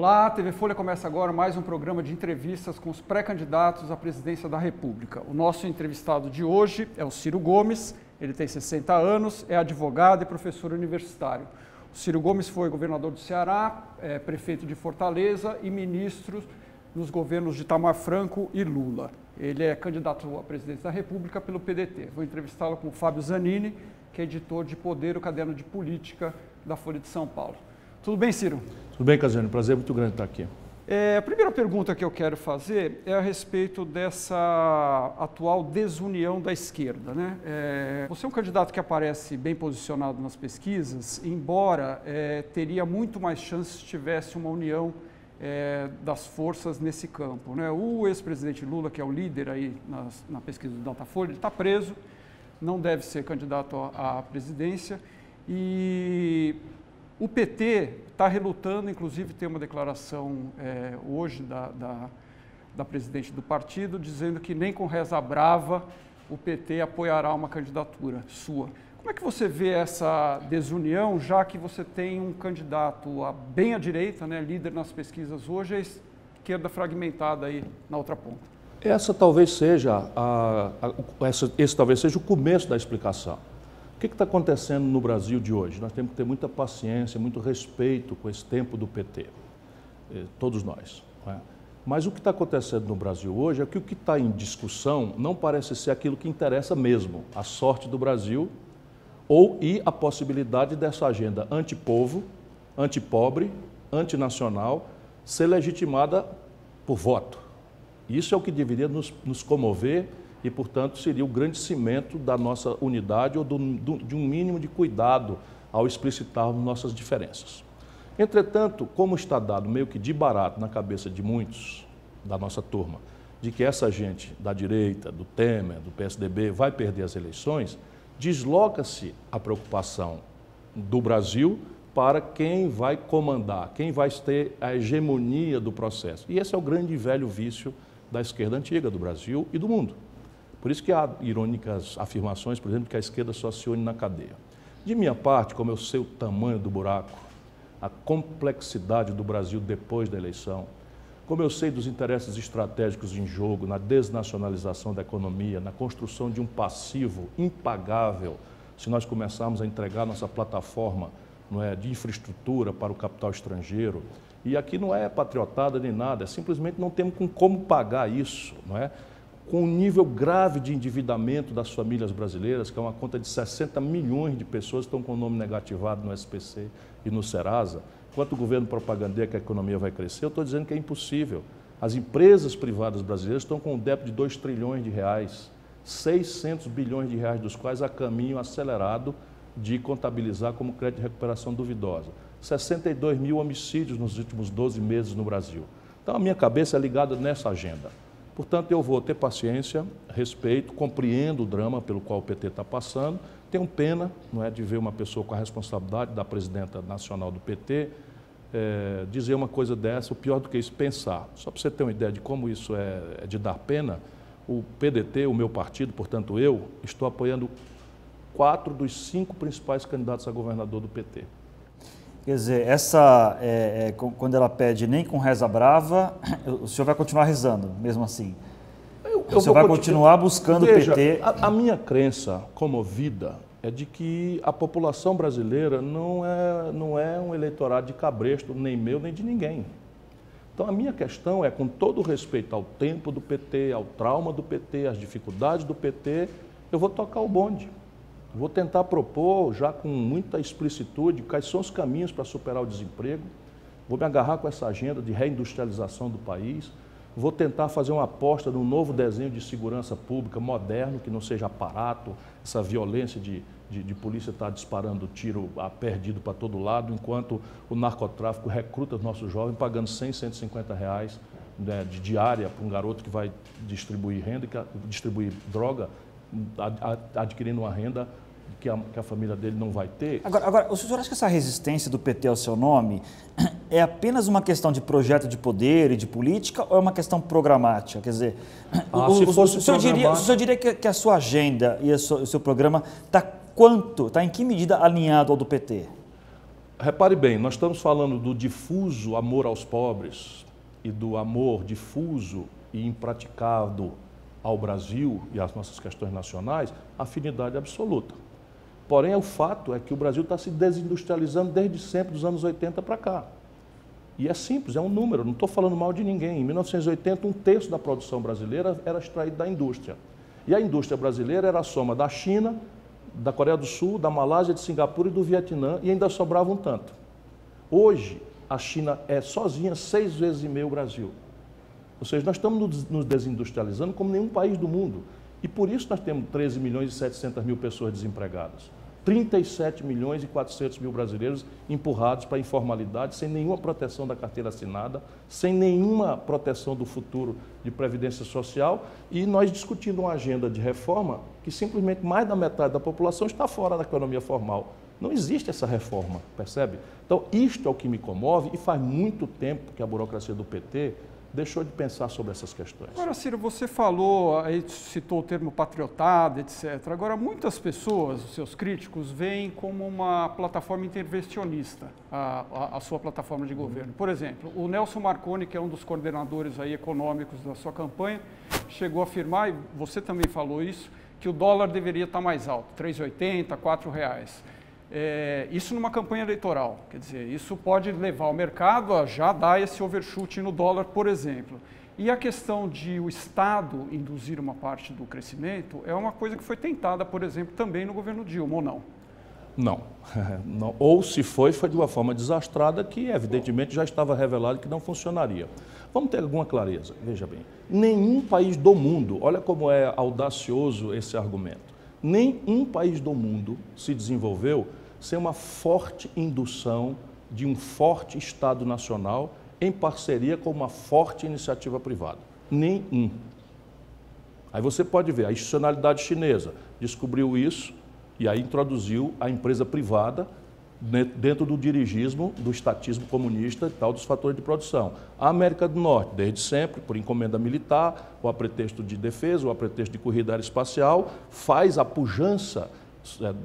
Olá, a TV Folha começa agora mais um programa de entrevistas com os pré-candidatos à presidência da República. O nosso entrevistado de hoje é o Ciro Gomes, ele tem 60 anos, é advogado e professor universitário. O Ciro Gomes foi governador do Ceará, prefeito de Fortaleza e ministro nos governos de Itamar Franco e Lula. Ele é candidato à presidência da República pelo PDT. Vou entrevistá-lo com o Fábio Zanini, que é editor de Poder, o caderno de política da Folha de São Paulo. Tudo bem, Ciro? Tudo bem, Casiano. Prazer muito grande estar aqui. A primeira pergunta que eu quero fazer é a respeito dessa atual desunião da esquerda, né? Você é um candidato que aparece bem posicionado nas pesquisas, embora teria muito mais chances se tivesse uma união das forças nesse campo, né? O ex-presidente Lula, que é o líder aí na pesquisa do Datafolha, ele está preso, não deve ser candidato à presidência e o PT está relutando, inclusive tem uma declaração hoje da presidente do partido, dizendo que nem com reza brava o PT apoiará uma candidatura sua. Como é que você vê essa desunião, já que você tem um candidato bem à direita, né, líder nas pesquisas hoje, e a esquerda fragmentada aí na outra ponta? Esse talvez seja o começo da explicação. O que está acontecendo no Brasil de hoje? Nós temos que ter muita paciência, muito respeito com esse tempo do PT, todos nós. Não é? Mas o que está acontecendo no Brasil hoje é que o que está em discussão não parece ser aquilo que interessa mesmo, a sorte do Brasil e a possibilidade dessa agenda antipovo, antipobre, antinacional, ser legitimada por voto. Isso é o que deveria nos comover e, portanto, seria o grande cimento da nossa unidade ou de um mínimo de cuidado ao explicitarmos nossas diferenças. Entretanto, como está dado meio que de barato na cabeça de muitos da nossa turma, de que essa gente da direita, do Temer, do PSDB, vai perder as eleições, desloca-se a preocupação do Brasil para quem vai comandar, quem vai ter a hegemonia do processo. E esse é o grande e velho vício da esquerda antiga do Brasil e do mundo. Por isso que há irônicas afirmações, por exemplo, que a esquerda só se une na cadeia. De minha parte, como eu sei o tamanho do buraco, a complexidade do Brasil depois da eleição, como eu sei dos interesses estratégicos em jogo, na desnacionalização da economia, na construção de um passivo impagável, se nós começarmos a entregar nossa plataforma de infraestrutura para o capital estrangeiro, e aqui não é patriotada nem nada, simplesmente não temos como pagar isso, não é? Com um nível grave de endividamento das famílias brasileiras, que é uma conta de 60 milhões de pessoas que estão com o nome negativado no SPC e no Serasa, enquanto o governo propagandeia que a economia vai crescer, eu estou dizendo que é impossível. As empresas privadas brasileiras estão com um débito de 2 trilhões de reais, 600 bilhões de reais dos quais a caminho acelerado de contabilizar como crédito de recuperação duvidosa. 62 mil homicídios nos últimos 12 meses no Brasil. Então a minha cabeça é ligada nessa agenda. Portanto, eu vou ter paciência, respeito, compreendo o drama pelo qual o PT está passando. Tenho pena de ver uma pessoa com a responsabilidade da presidenta nacional do PT dizer uma coisa dessa, o pior do que isso, pensar. Só para você ter uma ideia de como isso é de dar pena, o PDT, o meu partido, portanto eu, estou apoiando 4 dos 5 principais candidatos a governador do PT. Quer dizer, quando ela pede nem com reza brava, o senhor vai continuar rezando, mesmo assim? O senhor vai continuar buscando o PT? A minha crença comovida é de que a população brasileira não é um eleitorado de cabresto, nem meu, nem de ninguém. Então a minha questão é, com todo o respeito ao tempo do PT, ao trauma do PT, às dificuldades do PT, eu vou tocar o bonde. Vou tentar propor, já com muita explicitude, quais são os caminhos para superar o desemprego. Vou me agarrar com essa agenda de reindustrialização do país. Vou tentar fazer uma aposta num novo desenho de segurança pública moderno, que não seja aparato, essa violência de polícia estar disparando tiro perdido para todo lado, enquanto o narcotráfico recruta os nossos jovens pagando 100, 150 reais de diária para um garoto que vai distribuir renda, distribuir droga, adquirindo uma renda que a família dele não vai ter. Agora, o senhor acha que essa resistência do PT ao seu nome é apenas uma questão de projeto de poder e de política ou é uma questão programática? Quer dizer, o senhor diria que a sua agenda e o seu programa está em que medida alinhado ao do PT? Repare bem, nós estamos falando do difuso amor aos pobres e do amor difuso e impraticado ao Brasil e às nossas questões nacionais, afinidade absoluta. Porém, o fato é que o Brasil está se desindustrializando desde sempre, dos anos 80 para cá. E é simples, é um número, não estou falando mal de ninguém. Em 1980, 1/3 da produção brasileira era extraída da indústria. E a indústria brasileira era a soma da China, da Coreia do Sul, da Malásia, de Singapura e do Vietnã, e ainda sobrava um tanto. Hoje, a China é sozinha 6,5 vezes o Brasil. Ou seja, nós estamos nos desindustrializando como nenhum país do mundo. E por isso nós temos 13 milhões e 700 mil pessoas desempregadas. 37 milhões e 400 mil brasileiros empurrados para a informalidade, sem nenhuma proteção da carteira assinada, sem nenhuma proteção do futuro de previdência social, e nós discutindo uma agenda de reforma que simplesmente mais da metade da população está fora da economia formal. Não existe essa reforma, percebe? Então, isto é o que me comove, e faz muito tempo que a burocracia do PT deixou de pensar sobre essas questões. Agora, Ciro, você falou, aí citou o termo patriotada, etc. Agora, muitas pessoas, os seus críticos, veem como uma plataforma intervencionista a sua plataforma de governo. Por exemplo, o Nelson Marconi, que é um dos coordenadores aí econômicos da sua campanha, chegou a afirmar, e você também falou isso, que o dólar deveria estar mais alto, R$ 3,80, R$ 4,00. Isso numa campanha eleitoral, quer dizer, isso pode levar o mercado a já dar esse overshoot no dólar, por exemplo. E a questão de o Estado induzir uma parte do crescimento é uma coisa que foi tentada, por exemplo, também no governo Dilma, ou não? Não. Não. Ou se foi de uma forma desastrada que, evidentemente, já estava revelado que não funcionaria. Vamos ter alguma clareza. Veja bem, nenhum país do mundo, olha como é audacioso esse argumento, nenhum país do mundo se desenvolveu sem uma forte indução de um forte Estado nacional em parceria com uma forte iniciativa privada. Nenhum. Aí você pode ver, a institucionalidade chinesa descobriu isso e aí introduziu a empresa privada dentro do dirigismo, do estatismo comunista e tal, dos fatores de produção. A América do Norte, desde sempre, por encomenda militar, ou a pretexto de defesa, ou a pretexto de corrida aeroespacial, faz a pujança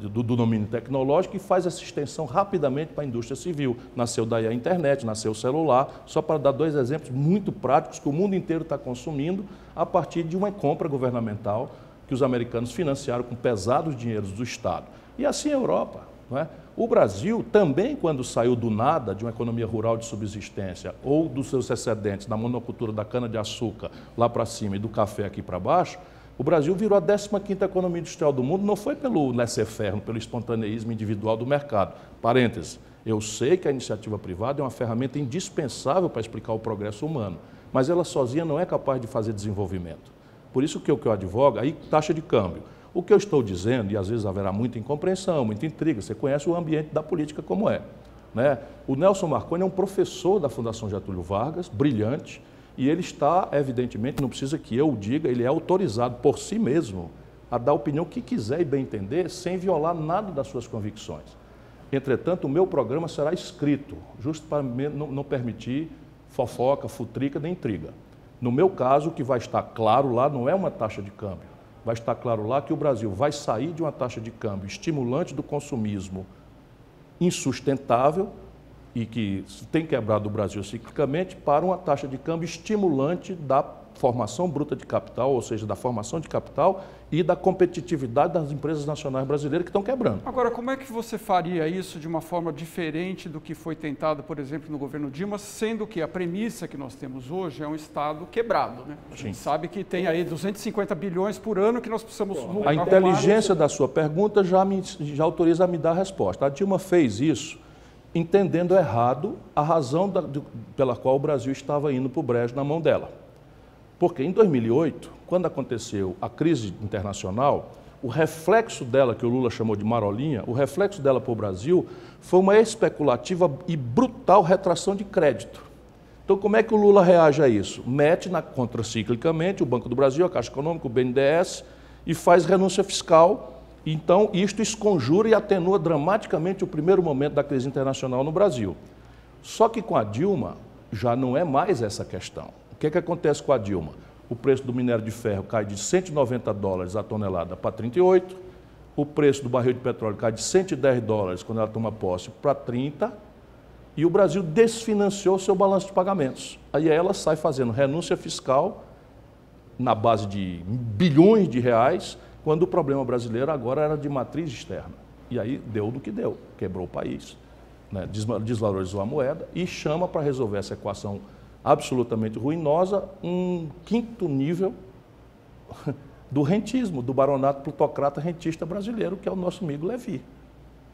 do domínio tecnológico e faz essa extensão rapidamente para a indústria civil. Nasceu daí a internet, nasceu o celular, só para dar dois exemplos muito práticos que o mundo inteiro está consumindo a partir de uma compra governamental que os americanos financiaram com pesados dinheiros do Estado. E assim a Europa. Não é? O Brasil também, quando saiu do nada de uma economia rural de subsistência ou dos seus excedentes da monocultura da cana-de-açúcar lá para cima e do café aqui para baixo, o Brasil virou a 15ª economia industrial do mundo, não foi pelo laissez-faire, pelo espontaneísmo individual do mercado. Parêntese, eu sei que a iniciativa privada é uma ferramenta indispensável para explicar o progresso humano, mas ela sozinha não é capaz de fazer desenvolvimento. Por isso que o que eu advogo, aí taxa de câmbio. O que eu estou dizendo, e às vezes haverá muita incompreensão, muita intriga, você conhece o ambiente da política como é, né? O Nelson Marconi é um professor da Fundação Getúlio Vargas, brilhante, e ele está, evidentemente, não precisa que eu o diga, ele é autorizado por si mesmo a dar a opinião que quiser e bem entender, sem violar nada das suas convicções. Entretanto, o meu programa será escrito, justo para não permitir fofoca, futrica nem intriga. No meu caso, o que vai estar claro lá não é uma taxa de câmbio. Vai estar claro lá que o Brasil vai sair de uma taxa de câmbio estimulante do consumismo insustentável e que tem quebrado o Brasil ciclicamente para uma taxa de câmbio estimulante da formação bruta de capital, ou seja, da formação de capital e da competitividade das empresas nacionais brasileiras que estão quebrando. Agora, como é que você faria isso de uma forma diferente do que foi tentado, por exemplo, no governo Dilma, sendo que a premissa que nós temos hoje é um Estado quebrado, né? A gente sabe que tem aí 250 bilhões por ano que nós precisamos... A inteligência da sua pergunta já autoriza a me dar a resposta. A Dilma fez isso entendendo errado a razão pela qual o Brasil estava indo para o brejo na mão dela. Porque em 2008, quando aconteceu a crise internacional, o reflexo dela, que o Lula chamou de marolinha, o reflexo dela para o Brasil foi uma especulativa e brutal retração de crédito. Então, como é que o Lula reage a isso? Mete contraciclicamente o Banco do Brasil, a Caixa Econômica, o BNDES, e faz renúncia fiscal. Então, isto esconjura e atenua dramaticamente o primeiro momento da crise internacional no Brasil. Só que com a Dilma já não é mais essa questão. O que acontece com a Dilma? O preço do minério de ferro cai de $190 a tonelada para 38, o preço do barril de petróleo cai de 110 dólares quando ela toma posse para 30, e o Brasil desfinanciou seu balanço de pagamentos. Aí ela sai fazendo renúncia fiscal na base de bilhões de reais, quando o problema brasileiro agora era de matriz externa. E aí deu do que deu, quebrou o país, né? Desvalorizou a moeda e chama para resolver essa equação absolutamente ruinosa um quinto nível do rentismo, do baronato plutocrata rentista brasileiro, que é o nosso amigo Levi.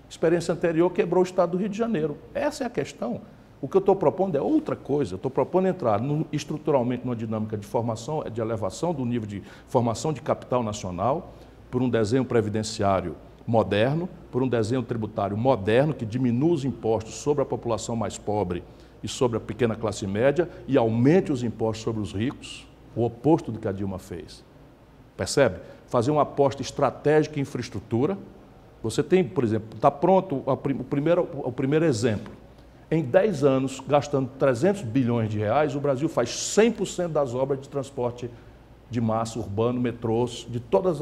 Experiência anterior quebrou o estado do Rio de Janeiro. Essa é a questão. O que eu estou propondo é outra coisa. Eu estou propondo entrar estruturalmente numa dinâmica de formação, de elevação do nível de formação de capital nacional, por um desenho previdenciário moderno, por um desenho tributário moderno que diminua os impostos sobre a população mais pobre e sobre a pequena classe média e aumente os impostos sobre os ricos, o oposto do que a Dilma fez. Percebe? Fazer uma aposta estratégica em infraestrutura. Você tem, por exemplo, está pronto o primeiro exemplo. Em 10 anos, gastando 300 bilhões de reais, o Brasil faz 100% das obras de transporte de massa urbano, metrôs, de todos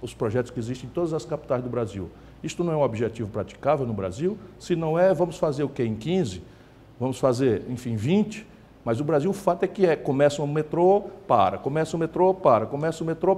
os projetos que existem em todas as capitais do Brasil. Isto não é um objetivo praticável no Brasil? Se não é, vamos fazer o quê? Em 15? Vamos fazer, enfim, 20? Mas o Brasil, o fato é que começa o metrô, começa o metrô, começa o metrô,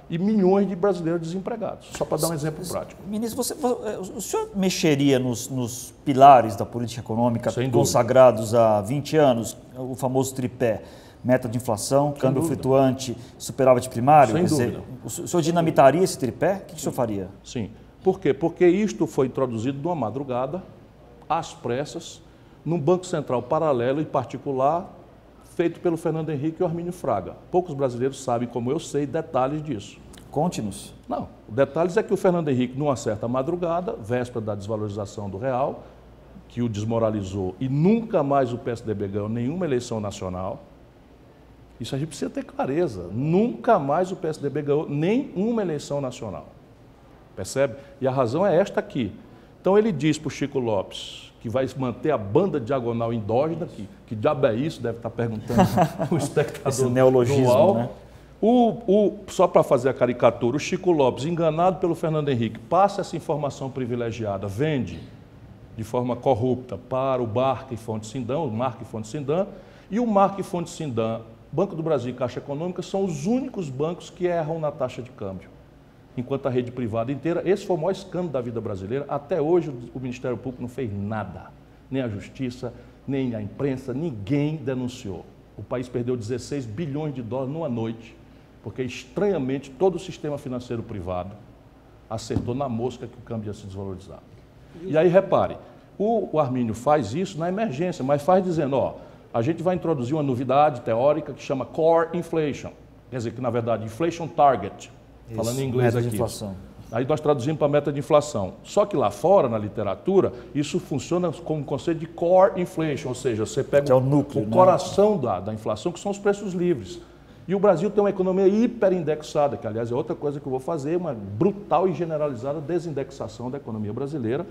e milhões de brasileiros desempregados. Só para dar um exemplo prático. Ministro, o senhor mexeria nos pilares da política econômica consagrados há 20 anos, o famoso tripé, meta de inflação, câmbio flutuante, superávit primário? Sem dúvida. O senhor dinamitaria esse tripé? O que o senhor faria? Sim. Por quê? Porque isto foi introduzido numa madrugada, às pressas, num Banco Central paralelo e particular, feito pelo Fernando Henrique e o Armínio Fraga. Poucos brasileiros sabem, como eu sei, detalhes disso. Conte-nos. Não, o detalhes é que o Fernando Henrique, numa certa madrugada, véspera da desvalorização do real, que o desmoralizou e nunca mais o PSDB ganhou nenhuma eleição nacional, isso a gente precisa ter clareza, nunca mais o PSDB ganhou nenhuma eleição nacional. Percebe? E a razão é esta aqui. Então ele diz para o Chico Lopes que vai manter a banda diagonal endógena, que diabo é isso, deve estar perguntando o espectador. Esse neologismo, né? Só para fazer a caricatura, o Chico Lopes, enganado pelo Fernando Henrique, passa essa informação privilegiada, vende de forma corrupta para o Marc e Fonte Sindan, e o Marc e Fonte Sindan, Banco do Brasil e Caixa Econômica são os únicos bancos que erram na taxa de câmbio. Enquanto a rede privada inteira, esse foi o maior escândalo da vida brasileira. Até hoje o Ministério Público não fez nada, nem a Justiça, nem a imprensa, ninguém denunciou. O país perdeu 16 bilhões de dólares numa noite, porque estranhamente todo o sistema financeiro privado acertou na mosca que o câmbio ia se desvalorizar. E aí repare, o Armínio faz isso na emergência, mas faz dizendo, ó, a gente vai introduzir uma novidade teórica que chama Core Inflation, quer dizer que na verdade Inflation Target, falando em inglês aqui. Aí nós traduzimos para meta de inflação. Só que lá fora, na literatura, isso funciona como um conceito de core inflation, ou seja, você pega o núcleo, coração da inflação, que são os preços livres. E o Brasil tem uma economia hiperindexada, que aliás é outra coisa que eu vou fazer, uma brutal e generalizada desindexação da economia brasileira,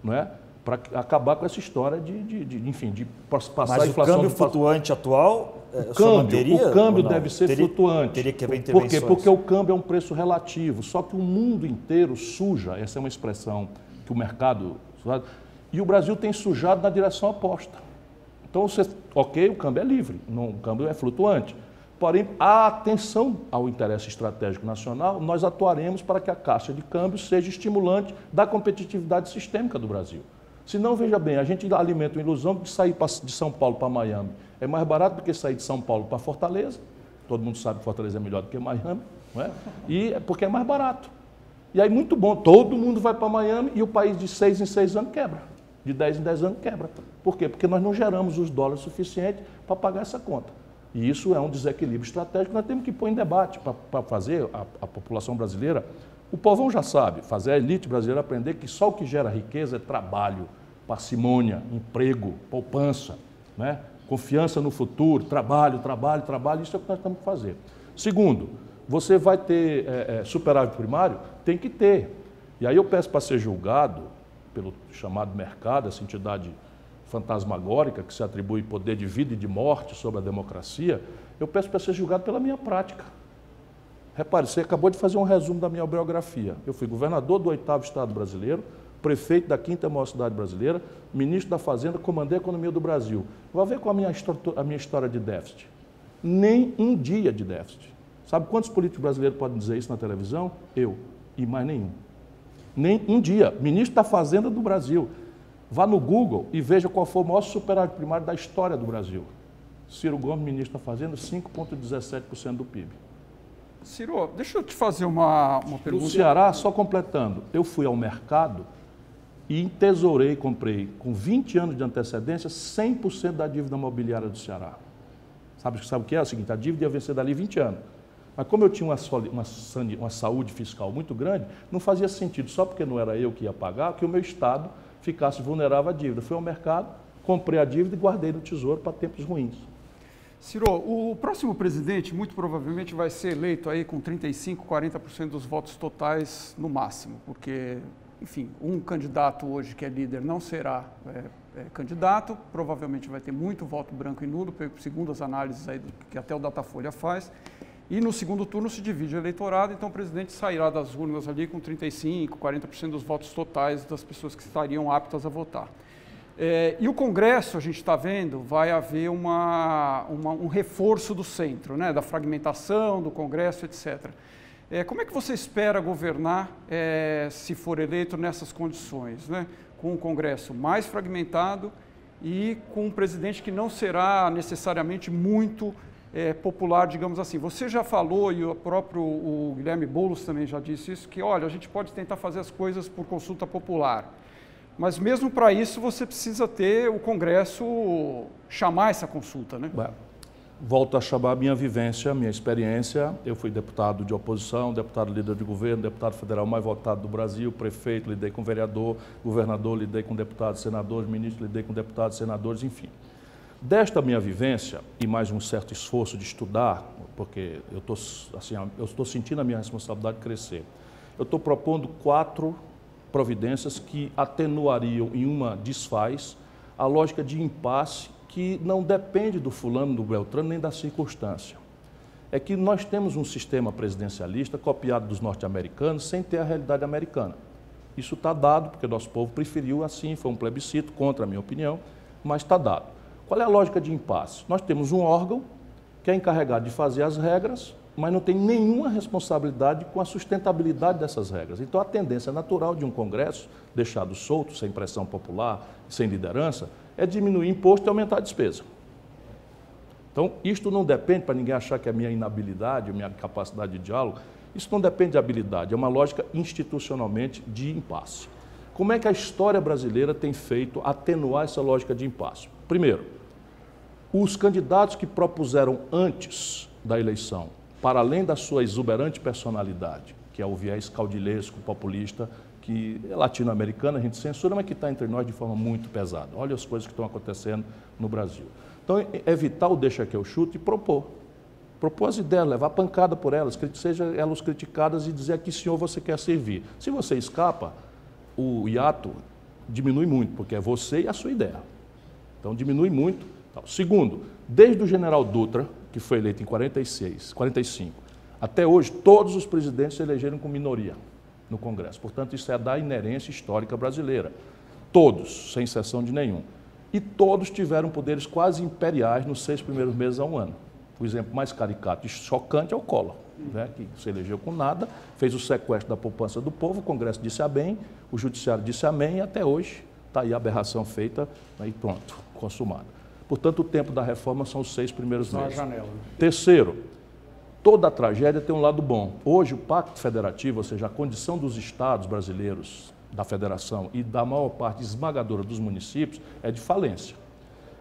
não é? Para acabar com essa história de passar a inflação. Mas o câmbio flutuante atual, o câmbio deve ser flutuante. Teria que haver intervenções. Por quê? Porque o câmbio é um preço relativo, só que o mundo inteiro suja, essa é uma expressão que o mercado... E o Brasil tem sujado na direção oposta. Então, o câmbio é livre, o câmbio é flutuante. Porém, a atenção ao interesse estratégico nacional, nós atuaremos para que a Caixa de Câmbio seja estimulante da competitividade sistêmica do Brasil. Se não, veja bem, a gente alimenta a ilusão de sair de São Paulo para Miami é mais barato do que sair de São Paulo para Fortaleza. Todo mundo sabe que Fortaleza é melhor do que Miami, não é? E é porque é mais barato. E aí, muito bom, todo mundo vai para Miami e o país de 6 em 6 anos quebra. De 10 em 10 anos quebra. Por quê? Porque nós não geramos os dólares suficientes para pagar essa conta. E isso é um desequilíbrio estratégico que nós temos que pôr em debate para fazer a população brasileira. O povão já sabe, fazer a elite brasileira aprender que só o que gera riqueza é trabalho, parcimônia, emprego, poupança, né? Confiança no futuro, trabalho, isso é o que nós temos que fazer. Segundo, você vai ter superávit primário? Tem que ter. E aí eu peço para ser julgado pelo chamado mercado, essa entidade fantasmagórica que se atribui poder de vida e de morte sobre a democracia, eu peço para ser julgado pela minha prática. Repare, você acabou de fazer um resumo da minha biografia. Eu fui governador do 8º Estado brasileiro, prefeito da 5ª maior cidade brasileira, ministro da Fazenda, comandei a economia do Brasil. Vai ver qual a minha história de déficit. Nem um dia de déficit. Sabe quantos políticos brasileiros podem dizer isso na televisão? Eu. E mais nenhum. Nem um dia. Ministro da Fazenda do Brasil. Vá no Google e veja qual foi o maior superávit primário da história do Brasil. Ciro Gomes, ministro da Fazenda, 5,17% do PIB. Ciro, deixa eu te fazer uma pergunta. No Ceará, só completando, eu fui ao mercado e entesourei, comprei com 20 anos de antecedência 100% da dívida imobiliária do Ceará. Sabe o que é? É o seguinte, a dívida ia vencer dali 20 anos. Mas como eu tinha uma saúde fiscal muito grande, não fazia sentido, só porque não era eu que ia pagar, que o meu Estado ficasse vulnerável à dívida. Fui ao mercado, comprei a dívida e guardei no Tesouro para tempos ruins. Ciro, o próximo presidente muito provavelmente vai ser eleito aí com 35%, 40% dos votos totais no máximo, porque, enfim, um candidato hoje que é líder não será candidato, provavelmente vai ter muito voto branco e nulo, segundo as análises aí que até o Datafolha faz, e no segundo turno se divide o eleitorado, então o presidente sairá das urnas ali com 35%, 40% dos votos totais das pessoas que estariam aptas a votar. E o Congresso, a gente está vendo, vai haver um reforço do centro, né, da fragmentação do Congresso, etc. Como é que você espera governar se for eleito nessas condições, né? Com um Congresso mais fragmentado e com um presidente que não será necessariamente muito popular, digamos assim. Você já falou, e o próprio Guilherme Boulos também já disse isso, que, olha, a gente pode tentar fazer as coisas por consulta popular. Mas mesmo para isso você precisa ter o Congresso chamar essa consulta, né? Volto a chamar a minha vivência, a minha experiência. Eu fui deputado de oposição, deputado líder de governo, deputado federal mais votado do Brasil, prefeito, lidei com vereador, governador, lidei com deputados, senadores, ministro, lidei com deputados, senadores, enfim. Desta minha vivência e mais um certo esforço de estudar, porque eu estou sentindo a minha responsabilidade crescer, eu estou propondo 4 providências que atenuariam em uma desfaz a lógica de impasse que não depende do fulano, do beltrano, nem da circunstância. É que nós temos um sistema presidencialista copiado dos norte-americanos sem ter a realidade americana. Isso está dado, porque nosso povo preferiu assim, foi um plebiscito, contra a minha opinião, mas está dado. Qual é a lógica de impasse? Nós temos um órgão que é encarregado de fazer as regras, mas não tem nenhuma responsabilidade com a sustentabilidade dessas regras. Então, a tendência natural de um Congresso, deixado solto, sem pressão popular, sem liderança, é diminuir imposto e aumentar a despesa. Então, isto não depende, para ninguém achar que é a minha inabilidade, a minha capacidade de diálogo, isso não depende de habilidade, é uma lógica institucionalmente de impasse. Como é que a história brasileira tem feito atenuar essa lógica de impasse? Primeiro, os candidatos que propuseram antes da eleição, para além da sua exuberante personalidade, que é o viés caudilhesco, populista, que é latino-americana, a gente censura, mas que está entre nós de forma muito pesada. Olha as coisas que estão acontecendo no Brasil. Então, evitar o deixa que eu chuto e propor. Propor as ideias, levar pancada por elas, sejam elas criticadas e dizer a que senhor você quer servir. Se você escapa, o hiato diminui muito, porque é você e a sua ideia. Então, diminui muito. Segundo, desde o general Dutra, que foi eleito em 45, até hoje, todos os presidentes se elegeram com minoria no Congresso. Portanto, isso é da inerência histórica brasileira. Todos, sem exceção de nenhum. E todos tiveram poderes quase imperiais nos 6 primeiros meses a um ano. O exemplo mais caricato e chocante é o Collor, né, que se elegeu com nada, fez o sequestro da poupança do povo, o Congresso disse amém, o Judiciário disse amém, e até hoje está aí a aberração feita, aí pronto, consumada. Portanto, o tempo da reforma são os 6 primeiros meses. Terceiro, toda a tragédia tem um lado bom. Hoje, o Pacto Federativo, ou seja, a condição dos estados brasileiros, da federação e da maior parte esmagadora dos municípios, é de falência.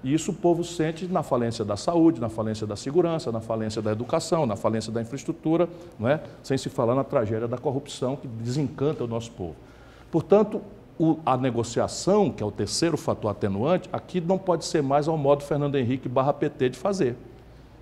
E isso o povo sente na falência da saúde, na falência da segurança, na falência da educação, na falência da infraestrutura, não é? Sem se falar na tragédia da corrupção que desencanta o nosso povo. Portanto, a negociação, que é o terceiro fator atenuante, aqui não pode ser mais ao modo Fernando Henrique /PT de fazer,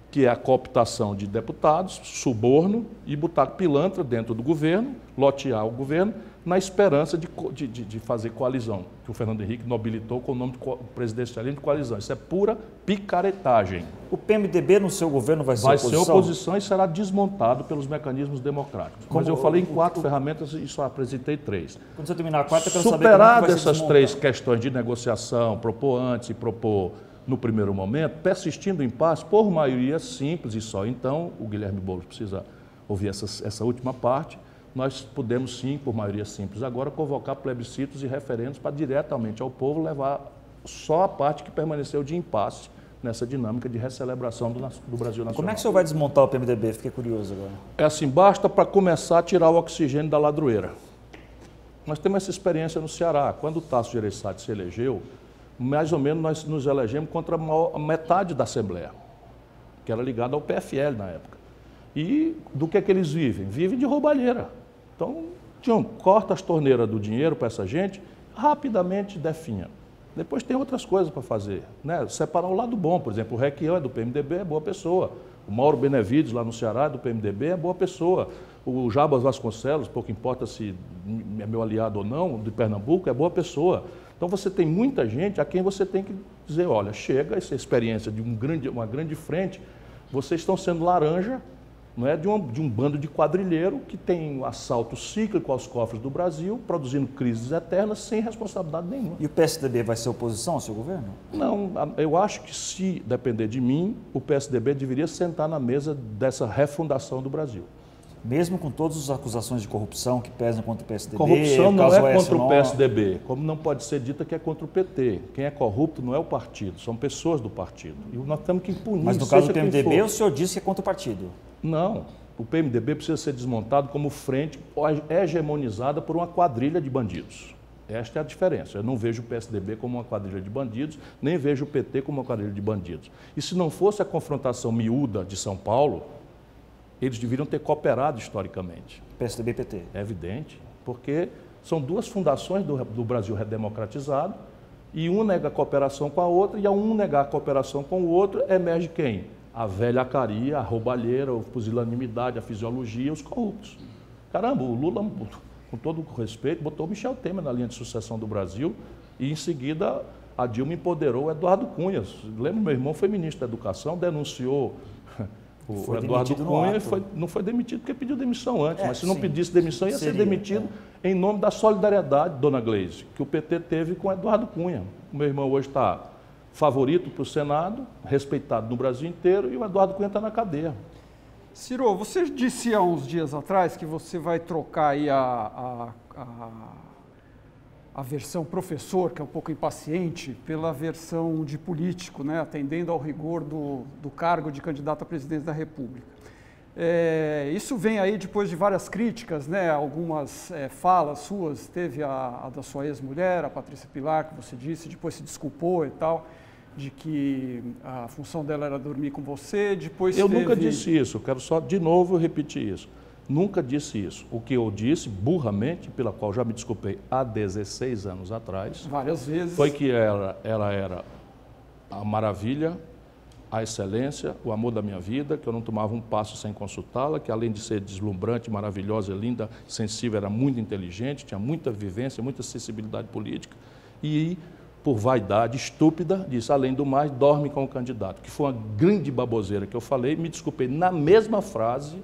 que é a cooptação de deputados, suborno e botar pilantra dentro do governo, lotear o governo, na esperança de fazer coalizão, que o Fernando Henrique nobilitou com o nome de presidencialismo de coalizão. Isso é pura picaretagem. O PMDB no seu governo vai ser oposição? Vai ser oposição e será desmontado pelos mecanismos democráticos. Mas eu falei em 4 ferramentas e só apresentei 3. Quando você terminar a 4, eu quero saber Superadas essas 3 questões de negociação, propor antes e propor no primeiro momento, persistindo o impasse por maioria simples e só. Então, o Guilherme Boulos precisa ouvir essa última parte. Nós podemos sim, por maioria simples, agora convocar plebiscitos e referendos para diretamente ao povo levar só a parte que permaneceu de impasse nessa dinâmica de recelebração do Brasil Nacional. Como é que o senhor vai desmontar o PMDB? Fiquei curioso agora. É assim, basta para começar a tirar o oxigênio da ladroeira. Nós temos essa experiência no Ceará. Quando o Tasso Gereissati se elegeu, mais ou menos nós nos elegemos contra a metade da Assembleia, que era ligada ao PFL na época. E do que é que eles vivem? Vivem de roubalheira. Então, corta as torneiras do dinheiro para essa gente, rapidamente definha. Depois tem outras coisas para fazer, né? Separar o lado bom, por exemplo, o Requião é do PMDB, é boa pessoa. O Mauro Benevides, lá no Ceará, é do PMDB, é boa pessoa. O Jabas Vasconcelos, pouco importa se é meu aliado ou não, de Pernambuco, é boa pessoa. Então você tem muita gente a quem você tem que dizer, olha, chega essa experiência de uma grande frente, vocês estão sendo laranja, não é, de um bando de quadrilheiro que tem um assalto cíclico aos cofres do Brasil, produzindo crises eternas sem responsabilidade nenhuma. E o PSDB vai ser oposição ao seu governo? Não, eu acho que se depender de mim, o PSDB deveria sentar na mesa dessa refundação do Brasil. Mesmo com todas as acusações de corrupção que pesam contra o PSDB? Corrupção não é contra o PSDB, como não pode ser dita que é contra o PT. Quem é corrupto não é o partido, são pessoas do partido. E nós temos que punir. Mas no caso do PMDB, o senhor disse que é contra o partido? Não, o PMDB precisa ser desmontado como frente hegemonizada por uma quadrilha de bandidos. Esta é a diferença. Eu não vejo o PSDB como uma quadrilha de bandidos, nem vejo o PT como uma quadrilha de bandidos. E se não fosse a confrontação miúda de São Paulo, eles deveriam ter cooperado historicamente. PSDB e PT. É evidente, porque são 2 fundações do Brasil redemocratizado e um nega a cooperação com a outra e ao um negar a cooperação com o outro, emerge quem? A velhacaria, a roubalheira, a pusilanimidade, a fisiologia, os corruptos. Caramba, o Lula, com todo o respeito, botou o Michel Temer na linha de sucessão do Brasil e em seguida a Dilma empoderou o Eduardo Cunha. Lembra, meu irmão foi ministro da Educação, denunciou o Eduardo Cunha não foi demitido porque pediu demissão antes, mas se não pedisse demissão ia ser demitido em nome da solidariedade, dona Gleise, que o PT teve com o Eduardo Cunha. O meu irmão hoje está favorito para o Senado, respeitado no Brasil inteiro, e o Eduardo Cunha está na cadeia. Ciro, você disse há uns dias atrás que você vai trocar aí a versão professor, que é um pouco impaciente, pela versão de político, né, atendendo ao rigor do cargo de candidato à presidência da República. Isso vem aí depois de várias críticas, né, algumas falas suas, teve a da sua ex-mulher, a Patrícia Pilar, que você disse, depois se desculpou e tal, de que a função dela era dormir com você, depois Eu nunca disse isso, eu quero só de novo repetir isso. Nunca disse isso. O que eu disse, burramente, pela qual já me desculpei há 16 anos atrás, várias vezes, foi que ela era a maravilha, a excelência, o amor da minha vida, que eu não tomava um passo sem consultá-la, que além de ser deslumbrante, maravilhosa, linda, sensível, era muito inteligente, tinha muita vivência, muita sensibilidade política e, por vaidade estúpida, disse, além do mais, dorme com o candidato, que foi uma grande baboseira que eu falei, me desculpei na mesma frase.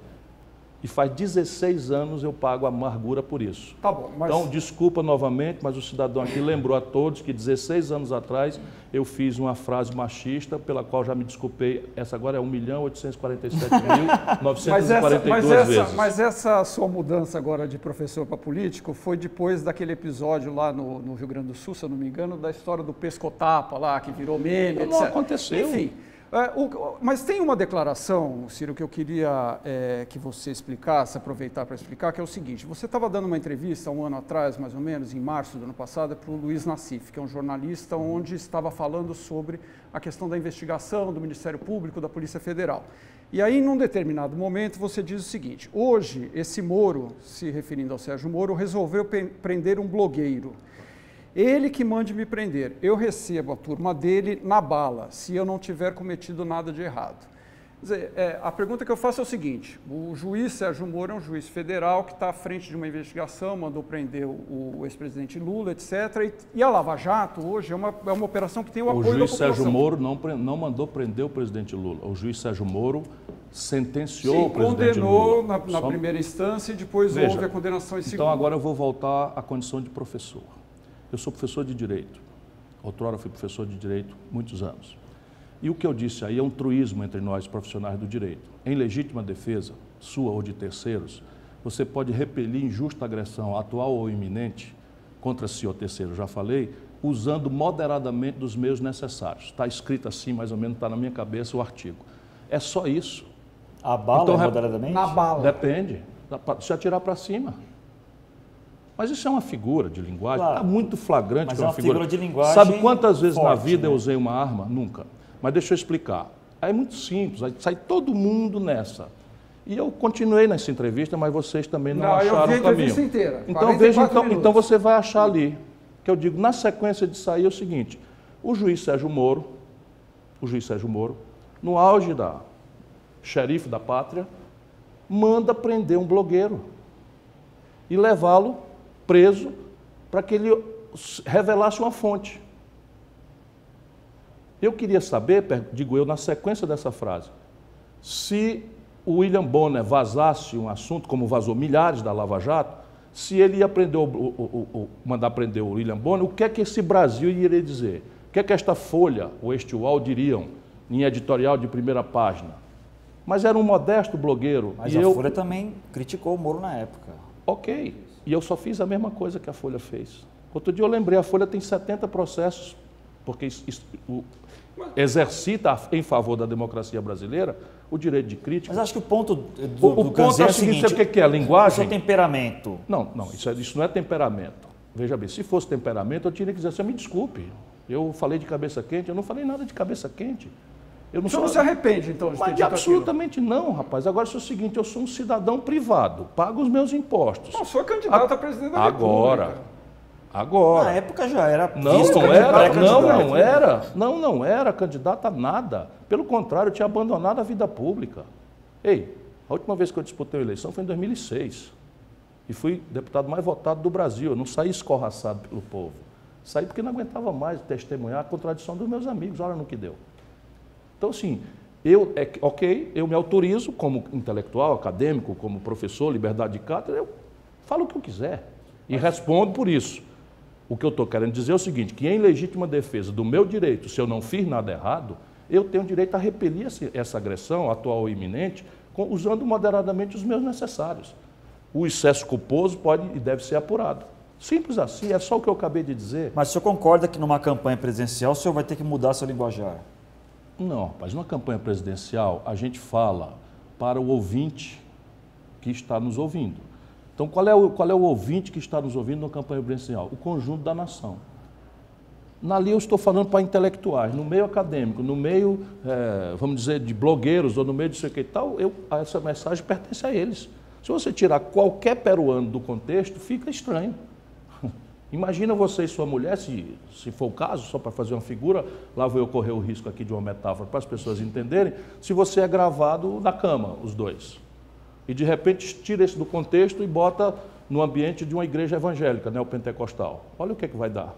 E faz 16 anos eu pago a amargura por isso. Tá bom, mas... Então, desculpa novamente, mas o cidadão aqui lembrou a todos que 16 anos atrás eu fiz uma frase machista, pela qual já me desculpei. Essa agora é 1.847.942 vezes. Mas essa sua mudança agora de professor para político foi depois daquele episódio lá no Rio Grande do Sul, se eu não me engano, da história do pescotapa lá, que virou meme, etc. Não aconteceu. Enfim. Mas tem uma declaração, Ciro, que eu queria que você explicasse, aproveitar para explicar, que é o seguinte: você estava dando uma entrevista um ano atrás, mais ou menos, em março do ano passado, para o Luiz Nassif, que é um jornalista, onde estava falando sobre a questão da investigação do Ministério Público, da Polícia Federal. E aí, num determinado momento, você diz o seguinte: hoje, esse Moro, se referindo ao Sérgio Moro, resolveu prender um blogueiro. Ele que mande me prender, eu recebo a turma dele na bala, se eu não tiver cometido nada de errado. Quer dizer, a pergunta que eu faço é o seguinte, o juiz Sérgio Moro é um juiz federal que está à frente de uma investigação, mandou prender o ex-presidente Lula, etc. E a Lava Jato hoje é uma operação que tem o apoio da população. O juiz Sérgio Moro não mandou prender o presidente Lula. O juiz Sérgio Moro sentenciou o presidente Lula. Condenou na primeira instância e depois houve a condenação em segunda. Então agora eu vou voltar à condição de professor. Eu sou professor de Direito. Outrora fui professor de Direito muitos anos. E o que eu disse aí é um truísmo entre nós, profissionais do direito. Em legítima defesa, sua ou de terceiros, você pode repelir injusta agressão atual ou iminente contra si ou terceiro, já falei, usando moderadamente dos meios necessários. Está escrito assim, mais ou menos, está na minha cabeça o artigo. É só isso. A bala então, moderadamente? Na bala. Depende. Se atirar para cima. Mas isso é uma figura de linguagem, está muito flagrante. Mas que é uma figura de linguagem. Sabe quantas vezes forte, na vida né? eu usei uma arma? Nunca. Mas deixa eu explicar. Aí é muito simples, aí sai todo mundo nessa. E eu continuei nessa entrevista, mas vocês também não acharam o caminho. Eu vi a entrevista inteira. Então veja, então você vai achar ali, que eu digo, na sequência de sair é o seguinte, o juiz Sérgio Moro, no auge da xerife da pátria, manda prender um blogueiro e levá-lo preso para que ele revelasse uma fonte. Eu queria saber, digo eu, na sequência dessa frase, se o William Bonner vazasse um assunto, como vazou milhares da Lava Jato, se ele ia prender mandar prender o William Bonner, o que é que esse Brasil iria dizer? O que é que esta Folha ou este UOL diriam em editorial de primeira página? Mas era um modesto blogueiro. Mas a Folha também criticou o Moro na época. Ok, e eu só fiz a mesma coisa que a Folha fez. Outro dia eu lembrei, a Folha tem 70 processos, porque exercita em favor da democracia brasileira o direito de crítica. Mas acho que o ponto do ponto é o seguinte, sabe o que é a linguagem? O seu temperamento. Não, isso não é temperamento. Veja bem, se fosse temperamento, eu teria que dizer assim, me desculpe, eu falei de cabeça quente, eu não falei nada de cabeça quente. O senhor não se arrepende, então, de ter dito absolutamente não, rapaz. Agora, é o seguinte, eu sou um cidadão privado, pago os meus impostos. Não, sou candidato a presidente da República. Agora. Na época já era. Não era candidato a nada. Pelo contrário, eu tinha abandonado a vida pública. Ei, a última vez que eu disputei a eleição foi em 2006. E fui deputado mais votado do Brasil. Eu não saí escorraçado pelo povo. Saí porque não aguentava mais testemunhar a contradição dos meus amigos. Olha no que deu. Então, assim, eu me autorizo como intelectual, acadêmico, como professor, liberdade de cátedra, eu falo o que eu quiser e respondo por isso. O que eu estou querendo dizer é o seguinte, que em legítima defesa do meu direito, se eu não fiz nada errado, eu tenho direito a repelir essa agressão atual ou iminente, usando moderadamente os meios necessários. O excesso culposo pode e deve ser apurado. Simples assim, é só o que eu acabei de dizer. Mas o senhor concorda que numa campanha presidencial o senhor vai ter que mudar seu linguajar? Não, rapaz, numa campanha presidencial a gente fala para o ouvinte que está nos ouvindo. Então, qual é o ouvinte que está nos ouvindo numa campanha presidencial? O conjunto da nação. Ali eu estou falando para intelectuais, no meio acadêmico, no meio, vamos dizer, de blogueiros ou no meio de sei o que e tal, essa mensagem pertence a eles. Se você tirar qualquer peruano do contexto, fica estranho. Imagina você e sua mulher, se for o caso, só para fazer uma figura, lá vou eu correr o risco aqui de uma metáfora para as pessoas entenderem, se você é gravado na cama, os dois. E de repente tira isso do contexto e bota no ambiente de uma igreja evangélica, neopentecostal. Olha o que é que vai dar.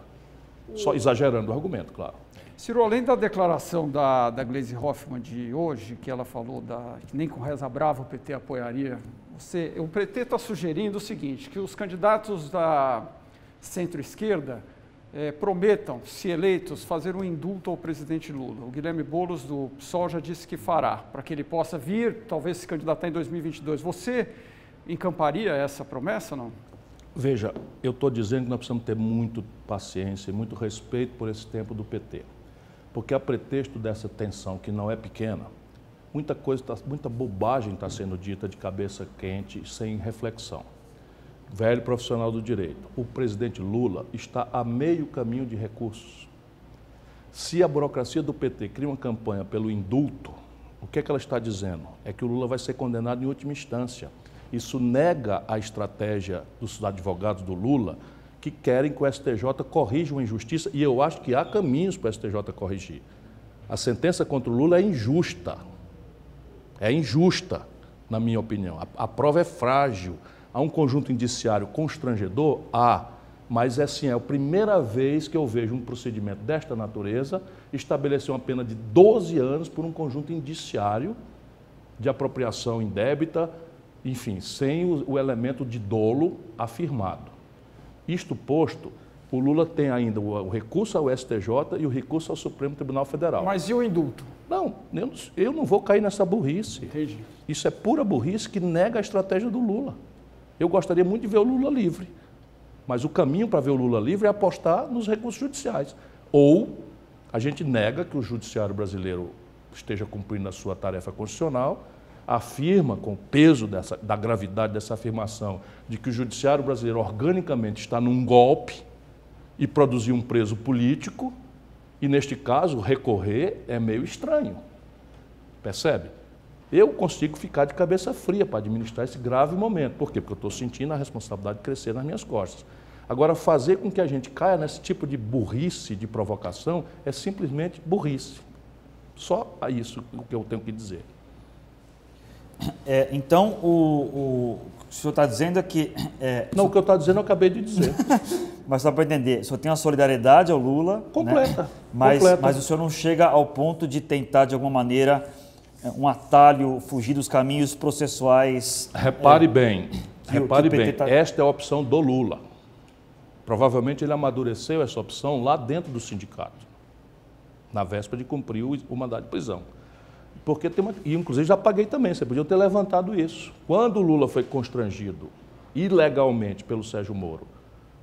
Só exagerando o argumento, claro. Ciro, além da declaração da Gleisi Hoffmann de hoje, que ela falou que nem com reza brava o PT apoiaria, o PT está sugerindo o seguinte, que os candidatos da centro-esquerda prometam, se eleitos, fazer um indulto ao presidente Lula. O Guilherme Boulos, do PSOL, já disse que fará, para que ele possa vir, talvez se candidatar em 2022. Você encamparia essa promessa, não? Veja, eu estou dizendo que nós precisamos ter muita paciência e muito respeito por esse tempo do PT. Porque a pretexto dessa tensão, que não é pequena, muita bobagem está sendo dita de cabeça quente, sem reflexão. Velho profissional do direito, o presidente Lula está a meio caminho de recursos. Se a burocracia do PT cria uma campanha pelo indulto, o que é que ela está dizendo? É que o Lula vai ser condenado em última instância. Isso nega a estratégia dos advogados do Lula, que querem que o STJ corrija uma injustiça, e eu acho que há caminhos para o STJ corrigir. A sentença contra o Lula é injusta. é injusta, na minha opinião. A prova é frágil. Há um conjunto indiciário constrangedor? Há. Mas assim, é a primeira vez que eu vejo um procedimento desta natureza estabelecer uma pena de 12 anos por um conjunto indiciário de apropriação indébita, enfim, sem o elemento de dolo afirmado. Isto posto, o Lula tem ainda o recurso ao STJ e o recurso ao Supremo Tribunal Federal. Mas e o indulto? Não, eu não vou cair nessa burrice. Entendi. Isso é pura burrice que nega a estratégia do Lula. Eu gostaria muito de ver o Lula livre, mas o caminho para ver o Lula livre é apostar nos recursos judiciais. Ou a gente nega que o judiciário brasileiro esteja cumprindo a sua tarefa constitucional, afirma com o peso da gravidade dessa afirmação de que o judiciário brasileiro organicamente está num golpe e produzir um preso político, e neste caso recorrer é meio estranho. Percebe? Eu consigo ficar de cabeça fria para administrar esse grave momento. Por quê? Porque eu estou sentindo a responsabilidade crescer nas minhas costas. Agora, fazer com que a gente caia nesse tipo de burrice, de provocação, é simplesmente burrice. Só isso o que eu tenho que dizer. Então, o senhor está dizendo é que... Não, o que eu estou dizendo eu acabei de dizer. Mas só para entender, o senhor tem uma solidariedade ao Lula... Completa, né? Mas o senhor não chega ao ponto de tentar, de alguma maneira, um atalho, fugir dos caminhos processuais... Repare bem, esta é a opção do Lula. Provavelmente ele amadureceu essa opção lá dentro do sindicato, na véspera de cumprir o mandado de prisão. Porque e inclusive já paguei também, você podia ter levantado isso. Quando o Lula foi constrangido ilegalmente pelo Sérgio Moro,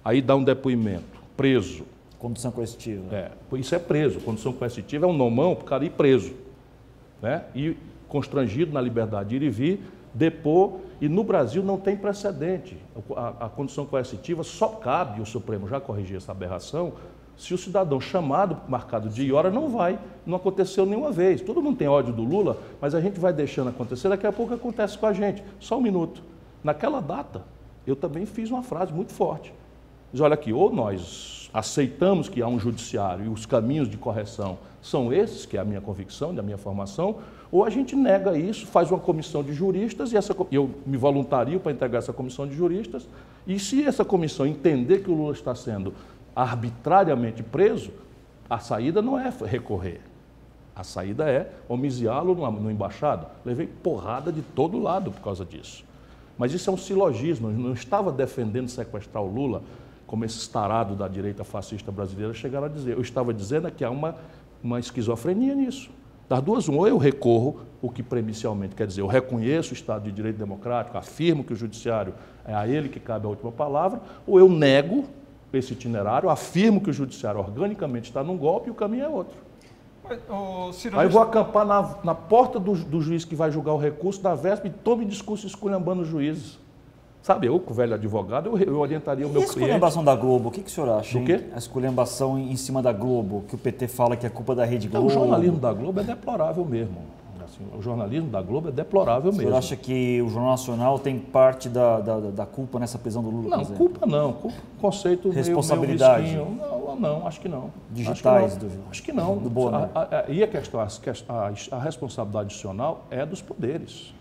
aí dá um depoimento, preso. Condução coercitiva. Isso é preso. Condução coercitiva é um nomão para o cara ir preso. Né? E constrangido na liberdade de ir e vir, depor, e no Brasil não tem precedente. A condução coercitiva só cabe, o Supremo já corrigiu essa aberração, se o cidadão chamado, marcado dia e hora, não vai. Não aconteceu nenhuma vez. Todo mundo tem ódio do Lula, mas a gente vai deixando acontecer, daqui a pouco acontece com a gente. Só um minuto. Naquela data, eu também fiz uma frase muito forte. Diz, olha aqui, ou nós aceitamos que há um judiciário e os caminhos de correção são esses, que é a minha convicção, da minha formação, ou a gente nega isso, faz uma comissão de juristas, e eu me voluntario para integrar essa comissão de juristas, e se essa comissão entender que o Lula está sendo arbitrariamente preso, a saída não é recorrer, a saída é homiziá-lo no embaixado. Levei porrada de todo lado por causa disso. Mas isso é um silogismo, eu não estava defendendo sequestrar o Lula, como esses tarados da direita fascista brasileira chegaram a dizer. Eu estava dizendo que há uma esquizofrenia nisso. Das duas, ou eu recorro, o que premicialmente quer dizer, eu reconheço o Estado de Direito Democrático, afirmo que o judiciário é a ele que cabe a última palavra, ou eu nego esse itinerário, afirmo que o judiciário organicamente está num golpe e o caminho é outro. Aí eu vou acampar na porta do juiz que vai julgar o recurso da véspera e tome discurso esculhambando os juízes. Sabe, eu, como velho advogado, eu orientaria o meu cliente. E a esculhambação da Globo, o que o senhor acha? Do quê? A esculhambação em cima da Globo, que o PT fala que é culpa da Rede Globo. O jornalismo da Globo é deplorável mesmo. Assim, o jornalismo da Globo é deplorável mesmo. O senhor acha que o Jornal Nacional tem parte da culpa nessa prisão do Lula? Não, culpa não. Conceito responsabilidade. Meio não, acho que não. Digitais acho que não. Do Bonner. E a questão, a responsabilidade adicional é dos poderes.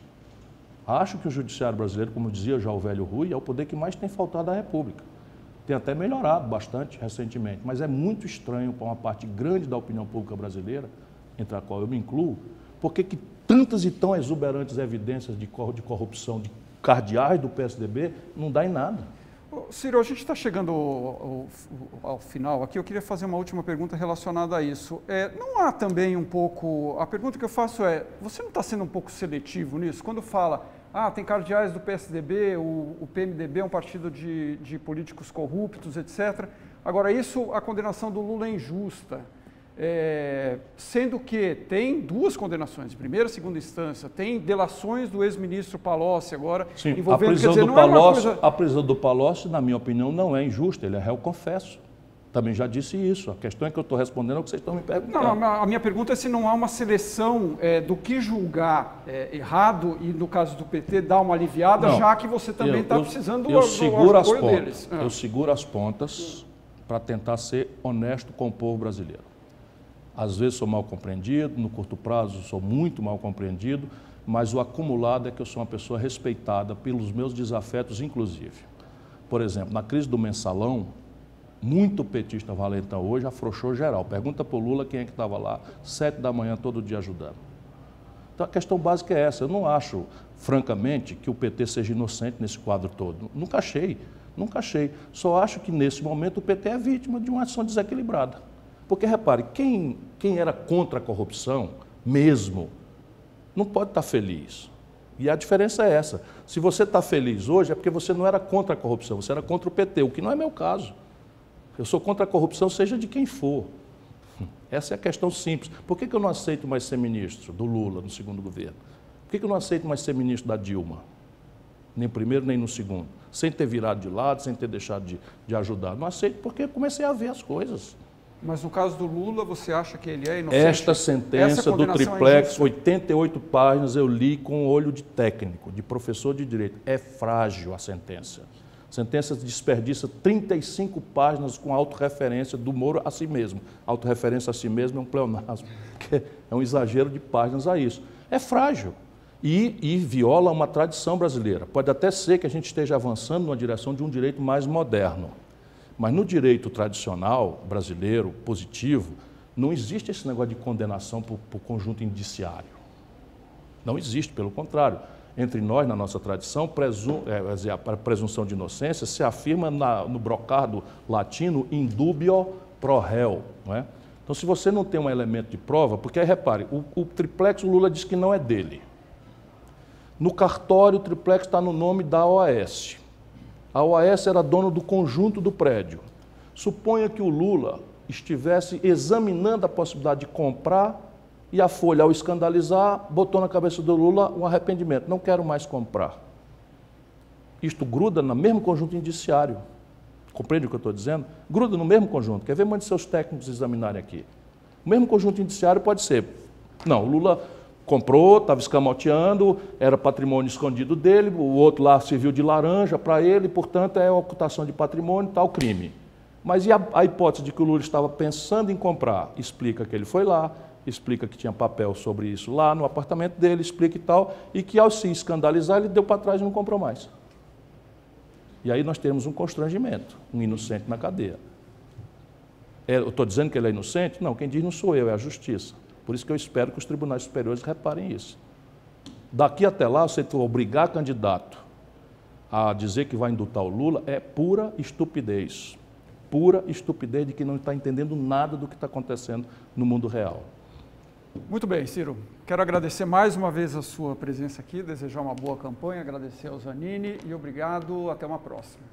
Acho que o judiciário brasileiro, como dizia já o velho Rui, é o poder que mais tem faltado à República. Tem até melhorado bastante recentemente, mas é muito estranho para uma parte grande da opinião pública brasileira, entre a qual eu me incluo, porque que tantas e tão exuberantes evidências de corrupção de cardeais do PSDB não dá em nada. Ciro, a gente está chegando ao final aqui, eu queria fazer uma última pergunta relacionada a isso. Não há também um pouco... A pergunta que eu faço é, você não está sendo um pouco seletivo nisso? Quando fala, tem cardeais do PSDB, o PMDB é um partido de políticos corruptos, etc. Agora, a condenação do Lula é injusta. Sendo que tem duas condenações, primeira e segunda instância, tem delações do ex-ministro Palocci agora, sim, envolvendo... A prisão do Palocci, na minha opinião, não é injusta, ele é réu confesso. Também já disse isso, a questão é que eu estou respondendo ao que vocês estão me perguntando. Não, a minha pergunta é se não há uma seleção do que julgar errado e, no caso do PT, dar uma aliviada, já que você também está precisando do apoio deles. Eu seguro as pontas para tentar ser honesto com o povo brasileiro. Às vezes sou mal compreendido, no curto prazo sou muito mal compreendido, mas o acumulado é que eu sou uma pessoa respeitada pelos meus desafetos, inclusive. Por exemplo, na crise do mensalão, muito petista valentão hoje afrouxou geral. Pergunta para o Lula quem é que estava lá, 7 da manhã, todo dia ajudando. Então a questão básica é essa. Eu não acho, francamente, que o PT seja inocente nesse quadro todo. Nunca achei, nunca achei. Só acho que nesse momento o PT é vítima de uma ação desequilibrada. Porque, repare, quem era contra a corrupção, mesmo, não pode estar feliz. E a diferença é essa. Se você está feliz hoje é porque você não era contra a corrupção, você era contra o PT, o que não é meu caso. Eu sou contra a corrupção, seja de quem for. Essa é a questão simples. Por que eu não aceito mais ser ministro do Lula no segundo governo? Por que eu não aceito mais ser ministro da Dilma? Nem no primeiro, nem no segundo. Sem ter virado de lado, sem ter deixado de ajudar. Não aceito porque eu comecei a ver as coisas. Mas no caso do Lula, você acha que ele é inocente? Esta sentença do triplex, 88 páginas, eu li com olho de técnico, de professor de direito. É frágil a sentença. A sentença desperdiça 35 páginas com autorreferência do Moro a si mesmo. Autorreferência a si mesmo é um pleonasmo, que é um exagero de páginas a isso. É frágil e viola uma tradição brasileira. Pode até ser que a gente esteja avançando numa direção de um direito mais moderno. Mas no direito tradicional brasileiro, positivo, não existe esse negócio de condenação por conjunto indiciário. Não existe, pelo contrário. Entre nós, na nossa tradição, a presunção de inocência se afirma no brocado latino in dubio pro réu. Não é? Então, se você não tem um elemento de prova, porque aí, repare, o triplex, o Lula diz que não é dele. No cartório, o triplex está no nome da OAS. A OAS era dona do conjunto do prédio. Suponha que o Lula estivesse examinando a possibilidade de comprar e a Folha, ao escandalizar, botou na cabeça do Lula um arrependimento. Não quero mais comprar. Isto gruda no mesmo conjunto indiciário. Compreende o que eu estou dizendo? Gruda no mesmo conjunto. Quer ver? Mande seus técnicos examinarem aqui. O mesmo conjunto indiciário pode ser. Não, o Lula comprou, estava escamoteando, era patrimônio escondido dele, o outro lá serviu de laranja para ele, portanto é ocultação de patrimônio, tal crime. Mas e a hipótese de que o Lula estava pensando em comprar? Explica que ele foi lá, explica que tinha papel sobre isso lá no apartamento dele, explica e tal, e que ao se escandalizar ele deu para trás e não comprou mais. E aí nós temos um constrangimento, um inocente na cadeia. Eu estou dizendo que ele é inocente? Não, quem diz não sou eu, é a justiça. Por isso que eu espero que os tribunais superiores reparem isso. Daqui até lá, você obrigar candidato a dizer que vai indultar o Lula é pura estupidez. Pura estupidez de que não está entendendo nada do que está acontecendo no mundo real. Muito bem, Ciro. Quero agradecer mais uma vez a sua presença aqui, desejar uma boa campanha, agradecer ao Zanini e obrigado. Até uma próxima.